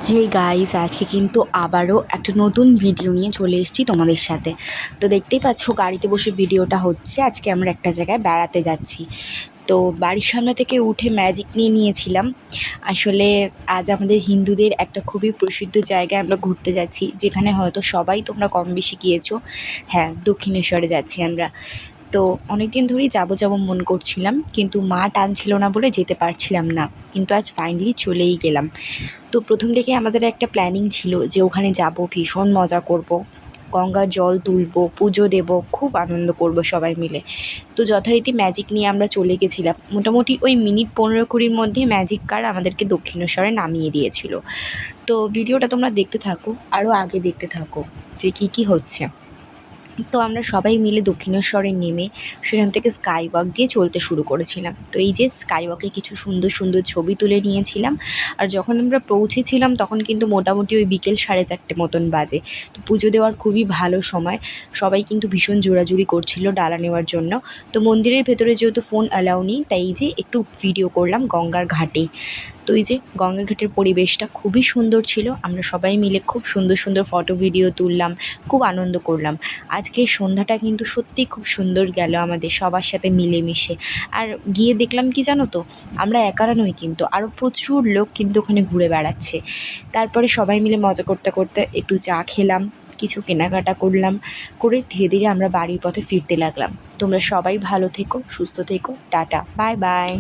Hey guys, আজকে কিন্তু আবারও একটা নতুন ভিডিও নিয়ে চলে এসেছি তোমাদের সাথে। তো দেখতেই পাচ্ছ গাড়িতে বসে ভিডিওটা হচ্ছে। আজকে আমরা একটা জায়গায় বেড়াতে যাচ্ছি। তো বাড়ির সামনে থেকে উঠে ম্যাজিক নিয়ে নিয়েছিলাম। আসলে আজ আমাদের হিন্দুদের একটা খুবই প্রসিদ্ধ জায়গায় আমরা ঘুরতে যাচ্ছি, যেখানে হয়তো সবাই তোমরা কম বেশি গিয়েছো। হ্যাঁ, দক্ষিণেশ্বরে যাচ্ছি আমরা। তো অনেক দিন ধরেই যাবো মন করছিলাম, কিন্তু মা টানছিল না বলে যেতে পারছিলাম না। কিন্তু আজ ফাইনালি চলেই গেলাম। তো প্রথম থেকে আমাদের একটা প্ল্যানিং ছিল যে ওখানে যাব, ভীষণ মজা করব, গঙ্গার জল তুলব, পুজো দেব, খুব আনন্দ করব সবাই মিলে। তো যথারীতি ম্যাজিক নিয়ে আমরা চলে গেছিলাম। মোটামুটি ওই মিনিট 15-20-র মধ্যে ম্যাজিক কার আমাদেরকে দক্ষিণেশ্বরে নামিয়ে দিয়েছিল। তো ভিডিওটা তোমরা দেখতে থাকো, আরও আগে দেখতে থাকো যে কী হচ্ছে। তো আমরা সবাই মিলে দক্ষিণেশ্বরে নেমে সেখান থেকে স্কাই ওয়াক দিয়ে চলতে শুরু করেছিলাম। তো এই যে স্কাই ওয়াকে কিছু সুন্দর সুন্দর ছবি তুলে নিয়েছিলাম। আর যখন আমরা পৌঁছেছিলাম তখন কিন্তু মোটামুটি ওই বিকেল 4:30 মতন বাজে। তো পুজো দেওয়ার খুবই ভালো সময়। সবাই কিন্তু ভীষণ জোরাজুরি করছিল ডালা নেওয়ার জন্য। তো মন্দিরের ভেতরে যেহেতু ফোন অ্যালাউ নেই, তাই এই যে একটু ভিডিও করলাম গঙ্গার ঘাটেই। তো এই যে গঙ্গার ঘাটের পরিবেশটা খুবই সুন্দর ছিল। আমরা সবাই মিলে খুব সুন্দর সুন্দর ফটো ভিডিও তুললাম, খুব আনন্দ করলাম। আজকের সন্ধ্যাটা কিন্তু সত্যিই খুব সুন্দর গেল আমাদের সবার সাথে মিলেমিশে। আর গিয়ে দেখলাম কি জানো তো, আমরা একারা নই, কিন্তু আরও প্রচুর লোক কিন্তু ওখানে ঘুরে বেড়াচ্ছে। তারপরে সবাই মিলে মজা করতে করতে একটু চা খেলাম, কিছু কেনাকাটা করলাম, করে ধীরে ধীরে আমরা বাড়ির পথে ফিরতে লাগলাম। তোমরা সবাই ভালো থেকো, সুস্থ থেকো, টাটা, বাই বাই।